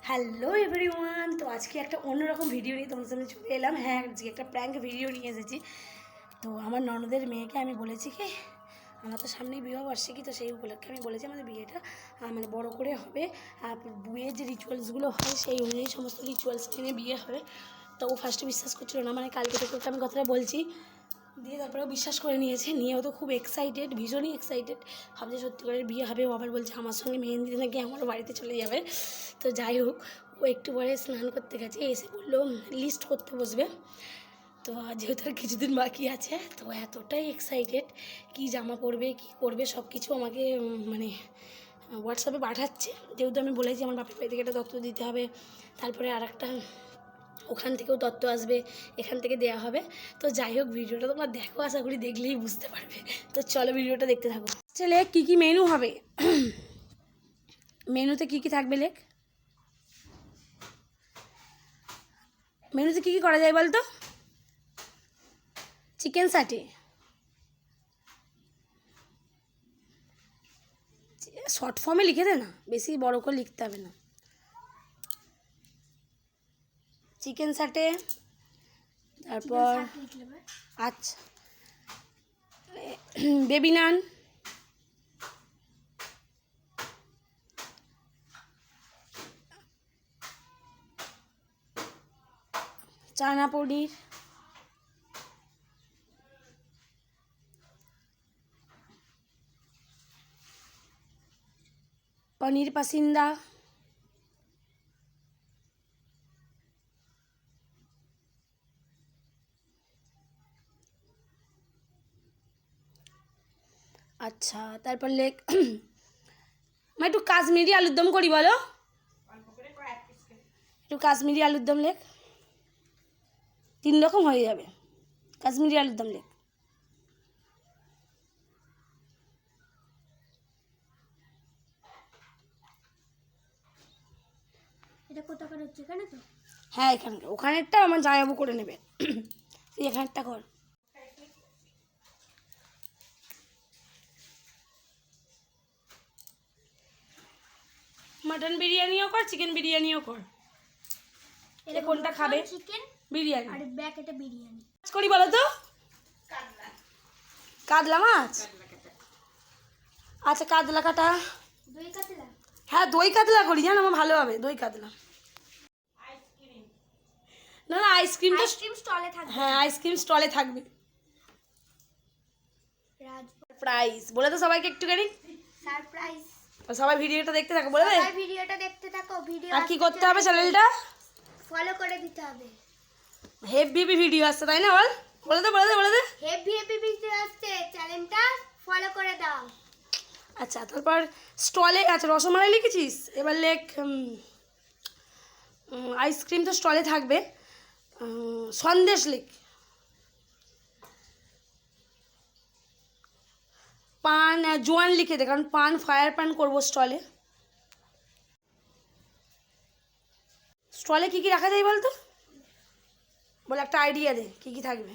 Hello everyone, তো আজকে একটা অন্যরকম ভিডিও নিয়ে তোমাদের সামনে চলে এলাম। হ্যাঁ, আজকে একটা প্র্যাঙ্ক ভিডিও নিয়ে এসেছি। তো আমার ননদের মেয়েকে আমি বলেছি কি, আমার তো সামনেই বিবাহবার্ষিকী, তো সেই উপলক্ষে আমি বলেছি আমাদের বিয়েটা মানে বড় করে হবে। বিয়ের যে রিচুয়ালসগুলো হয় সেই অনুযায়ী সমস্ত রিচুয়ালস মেনে বিয়ে হবে। তো ও ফার্স্টে বিশ্বাস করছিল না, মানে কালকে থেকে ওকে আমি কথাটা বলছি, দিয়ে তারপরে ও বিশ্বাস করে নিয়েছে। নিয়েও তো খুব এক্সাইটেড, ভীষণই এক্সাইটেড, ভাবছে সত্যি করে বিয়ে হবে। ও আবার বলছে আমার সঙ্গে মেহেন্দিতে নাকি আমারও বাড়িতে চলে যাবে। তো যাই হোক, ও একটু পরে স্নান করতে গেছে, এসে বললো লিস্ট করতে বসবে। তো যেহেতু আর কিছুদিন বাকি আছে, তো এতটাই এক্সাইটেড, কী জামা পরবে কী করবে সব কিছু আমাকে মানে হোয়াটসঅ্যাপে পাঠাচ্ছে। যেহেতু আমি বলেছি আমার বাপের বাড়ি থেকে একটা দত্তক দিতে হবে, তারপরে আর একটা ওখান থেকেও তত্ত্ব আসবে, এখান থেকে দেওয়া হবে। তো যাই হোক, ভিডিওটা তোমরা দেখো, আশা করি দেখলেই বুঝতে পারবে। তো চলো ভিডিওটা দেখতে থাকো। চলে কী কী মেনু হবে, মেনুতে কী কী থাকবে লেখ, মেনুতে কী কী করা যায় বলতো? চিকেন সাটে, শর্ট ফর্মে লিখে দে না, বেশি বড় করে লিখতে হবে না। চিকেন সাটে, তারপর আচ্ছা বেবি নান, চানা পনির, পনির পাসিন্দা, আচ্ছা তারপর লেখ একটু কাশ্মীরি আলুর দম করি বলো, একটু কাশ্মীরি আলুর দম লেখ, 3 রকম হয়ে যাবে, কাশ্মীরি আলুর দম লেখ। এটা কোথাকার হচ্ছে, এখানে তো? হ্যাঁ এখানকার, ওখানেরটা আমার জামাইবাবু করে নেবে, তুই এখানেরটা কর। মাটন বিরিয়ানিও কর, চিকেন বিরিয়ানিও কর, এটা কোনটা খাবে? চিকেন বিরিয়ানি। আর ব্যাক এটা বিরিয়ানি করি বলো তো? কাতলা মাছ, আচ্ছা কাতলা কাটা, দই কাতলা। হ্যাঁ দই কাতলা করি, জানো আমার ভালো হবে দই কাতলা। না না, আইসক্রিমটা আইসক্রিম স্টলে থাকবে। হ্যাঁ আইসক্রিম স্টলে থাকবে। রাজ প্রাইস বলে তো সবাইকে একটুখানি, সারপ্রাইজ। সবাই ভিডিওটা দেখতে থাকো, বলে দে। সবাই ভিডিওটা দেখতে থাকো। ভিডিও আর কি করতে হবে, চ্যানেলটা ফলো করে দিতে হবে। হেভি ভিডিও আসছে তাই না, বল, বলে দে বলে দে বলে দে। হেভি হেভি ভিডিও আসছে, চ্যানেলটা ফলো করে দাও। আচ্ছা তারপর স্টলে, আচ্ছা রসমালাই লিখেছিস, এবার লেখ আইসক্রিম তো স্টলে থাকবে, সন্দেশ লিখ, পান জোয়ান লিখে দে, কারণ পান ফায়ার পান করবো স্টলে। স্টলে কী কী রাখা যায় বলতো, বলে একটা আইডিয়া দে কী কী থাকবে।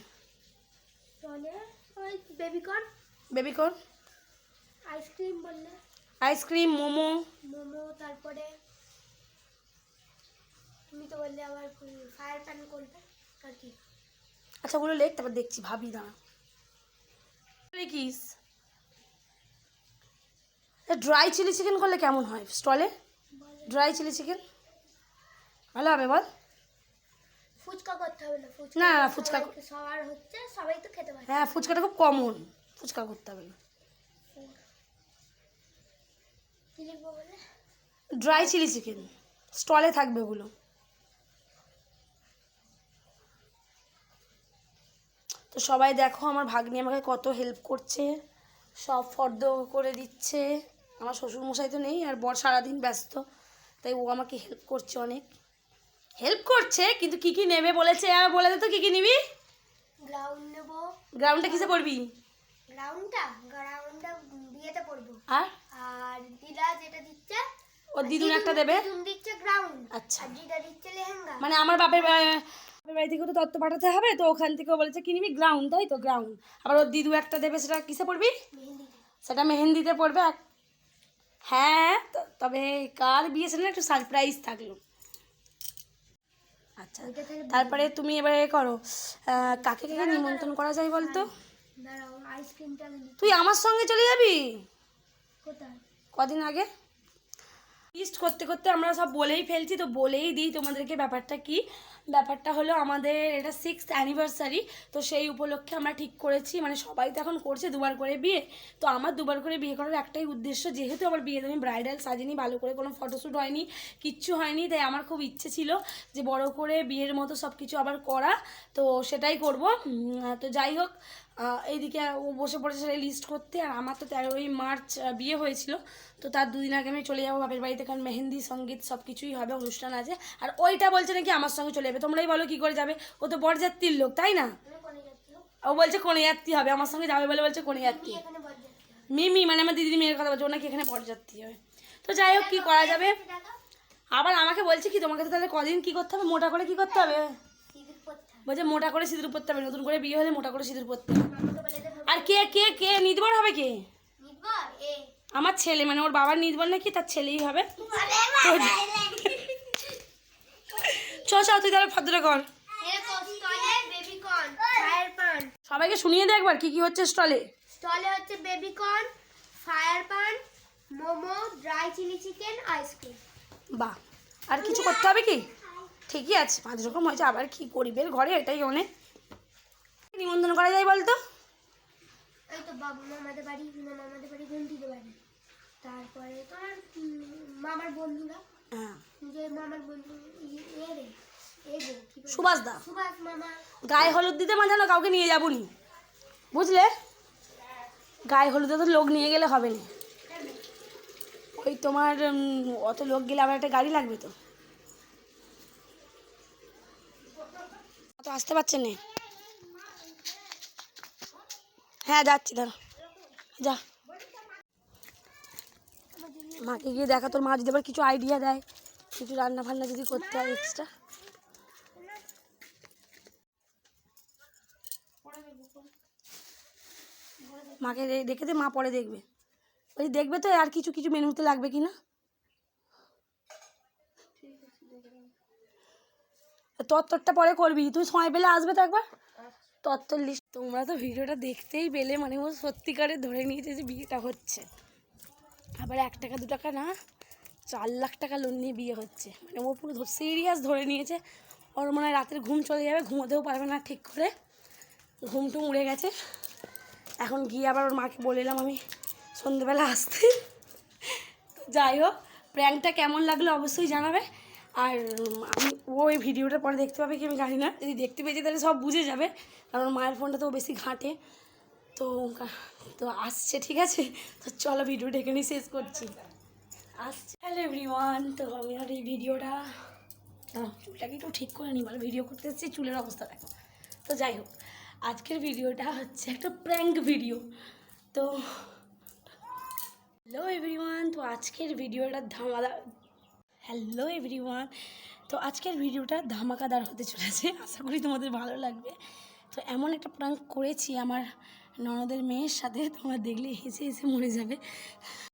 স্টলে ওই বেবিকর্ন, বেবিকর্ন, আইসক্রিম বললে, আইসক্রিম, মোমো, মোমো, তারপরে তুমি তো বললে আবার ফায়ার প্যান করবে আর কি। আচ্ছা ওগুলো লেখ, তারপর দেখছি ভাবি দাঁড়া। লিখিস ড্রাই চিলি চিকেন করলে কেমন হয় স্টলে, ড্রাই চিলি চিকেন ভালো হবে বল। ফুচকা করতে হবে না? না, ফুচকা ফুচকা সবার হচ্ছে, সবাই তো খেতে পারে। হ্যাঁ ফুচকাটা খুব কমন, ফুচকা করতে হবে না। কি লিখবো বলে? ড্রাই চিলি চিকেন স্টলে থাকবে ওগুলো। তো সবাই দেখো আমার ভাগ্নি আমাকে কত হেল্প করছে, সব ফর্দ করে দিচ্ছে। আমার শ্বশুরমশাই তো নেই, আর বর সারাদিন ব্যস্ত, তাই ও আমাকে হেল্প করছে, অনেক হেল্প করছে। কিন্তু কী কী নেবে বলেছে, বলে দে তো কী কী নিবি। গ্রাউন্ড নেবো। গ্রাউন্ডটা কিসে পড়বি? গ্রাউন্ডটা বিয়েতে পড়বো। আর আর দিদা যেটা দিচ্ছে, ও দিদুন একটা দেবে, দিদুন দিচ্ছে গ্রাউন্ড। আচ্ছা আর দিদা দিচ্ছে লেহেঙ্গা। মানে আমার বাপের বাড়ি থেকেও তো তত্ত্ব পাঠাতে হবে, তো ওখান থেকেও বলেছে কি নিবি, গ্রাউন্ড, তাই তো গ্রাউন্ড। আবার ওর দিদু একটা দেবে, সেটা কিসে পড়বি? মেহেন্দিতে। সেটা মেহেন্দিতে পড়বে। হ্যাঁ তবে কার বিয়ে সেটা একটু সারপ্রাইজ থাকলো, আচ্ছা, ওইটা থেকে তারপরে তুমি এবারে করো কাকে কাকে নিমন্ত্রণ করা যায় বলতো? দাঁড়াও আইসক্রিমটা তুই আমার সঙ্গে চলে যাবি কোথায়? কদিন আগে? লিস্ট করতে করতে আমরা সব বলেই ফেলছি, তো বলেই দিই তোমাদেরকে ব্যাপারটা কি। ব্যাপারটা হলো আমাদের এটা 6th অ্যানিভার্সারি, তো সেই উপলক্ষে আমরা ঠিক করেছি, মানে সবাই তো এখন করছে দুবার করে বিয়ে, তো আমার দুবার করে বিয়ে করার একটাই উদ্দেশ্য, যেহেতু আমার বিয়েতে আমি ব্রাইডাল সাজিনি, ভালো করে কোনো ফটোশ্যুট হয়নি, কিচ্ছু হয়নি, তাই আমার খুব ইচ্ছে ছিল যে বড় করে বিয়ের মতো সব কিছু আবার করা, তো সেটাই করব। তো যাই হোক, এইদিকে ও বসে পড়েছে সেটা লিস্ট করতে, আর আমার তো 13ই মার্চ বিয়ে হয়েছিল, তো তার দুদিন আগে আমি চলে যাবো বাপের বাড়িতে, কারণ মেহেন্দি সঙ্গীত সব কিছুই হবে, অনুষ্ঠান আছে। আর ওইটা বলছে নাকি আমার সঙ্গে চলে যাবে, তোমরাই বলো কী করে যাবে, ও তো বরযাত্রীর লোক তাই না? ও বলছে কোনে যাত্রী হবে, আমার সঙ্গে যাবে বলে বলছে কোনে যাত্রী। মিমি মানে আমার দিদির মেয়ের কথা বলছে, ও নাকি এখানে বরযাত্রী হবে। তো যাই হোক, কী করা যাবে। আবার আমাকে বলছে কি তোমাকে তো তাহলে কদিন কী করতে হবে, মোটা করে কী করতে হবে, বলছে মোটা করে সিঁদুর পরতে হবে, নতুন করে বিয়ে হলে মোটা করে সিঁদুর পরতে হবে। আর কে কে কে নির্ভর হবে কে? আমার ছেলে, মানে ওর বাবার নির্ভর নাকি তার ছেলেই হবে। চ চ তুই তাহলে ফটোটা কর, সবাইকে শুনিয়ে দে একবার কি কি হচ্ছে স্টলে। স্টলে হচ্ছে baby corn, fire paan, momo, dry chilli chicken, ice cream. বাহ, আর কিছু করতে হবে কি? ঠিকই আছে, 5 রকম হয়েছে, আবার কি গরিবের ঘরে এটাই অনেক। নিমন্ত্রণ করা যায় বলতো? এই তো বাবু মামাদের বাড়ি, হিমা মামাদের বাড়ি, ঘন্টিদের বাড়ি, তারপরে তোমার মামার বন্ধুরা, হ্যাঁ, যে মামার বন্ধু রে এগো কি বলে? সুভাষ দা, সুভাষ মামা। গায়ে হলুদ দিতে মাঝানো কাউকে নিয়ে যাবো নি, বুঝলে? গায়ে হলুদে তো লোক নিয়ে গেলে হবে না, ওই তোমার অত লোক গেলে আবার একটা গাড়ি লাগবে, তো অত আসতে পারছে না। হ্যাঁ যাচ্ছি, দাঁড়া যা, মাকে গিয়ে দেখা, তোর মা যদি আবার কিছু আইডিয়া দেয়, কিছু রান্না ফান্না যদি করতে হয় এক্সট্রা। মাকে রেখে দে, মা পরে দেখবে, ওই দেখবে তো আর কিছু কিছু মেনুতে লাগবে কি না। তত্তরটা পরে করবি, তুই সময় পেলে আসবে তো একবার, তত্তর লিস্ট। তোমরা তো ভিডিওটা দেখতেই পেলে, মানে ও সত্যিকারে ধরে নিয়েছে যে বিয়েটা হচ্ছে, আবার 1 টাকা 2 টাকা না, 4 লাখ টাকা লোন নিয়ে বিয়ে হচ্ছে, মানে ও পুরো সিরিয়াস ধরে নিয়েছে। ওর মনে হয় রাতের ঘুম চলে যাবে, ঘুমোতেও পারবে না ঠিক করে, ঘুমটুম উড়ে গেছে। এখন গিয়ে আবার ওর মাকে বলে এলাম আমি সন্ধ্যেবেলা আসতে। তো যাই হোক, প্র্যাঙ্কটা কেমন লাগলো অবশ্যই জানাবে, আর আমি ওই ভিডিওটা পরে দেখতে পাবে কি আমি জানি না, যদি দেখতে পেয়েছি তাহলে সব বুঝে যাবে, কারণ মায়ের ফোনটা তো বেশি ঘাঁটে। তো তো আসছে, ঠিক আছে, তো চলো ভিডিওটা এখানেই শেষ করছি, আসছে। হ্যালো এভরিওয়ান, তো আমি আর এই ভিডিওটা চুলটাকে একটু ঠিক করে নিই, বলো ভিডিও করতে এসেছি চুলের অবস্থা দেখো। তো যাই হোক, আজকের ভিডিওটা হচ্ছে একটা প্র্যাঙ্ক ভিডিও। তো হ্যালো এভরিওয়ান, তো আজকের ভিডিওটা হ্যালো এভরিওয়ান, তো আজকের ভিডিওটা ধামাকাদার হতে চলেছে, আশা করি তোমাদের ভালো লাগবে। তো এমন একটা প্র্যাঙ্ক করেছি আমার ননদের মেয়ের সাথে, তোমরা দেখলে হেসে হেসে মরে যাবে।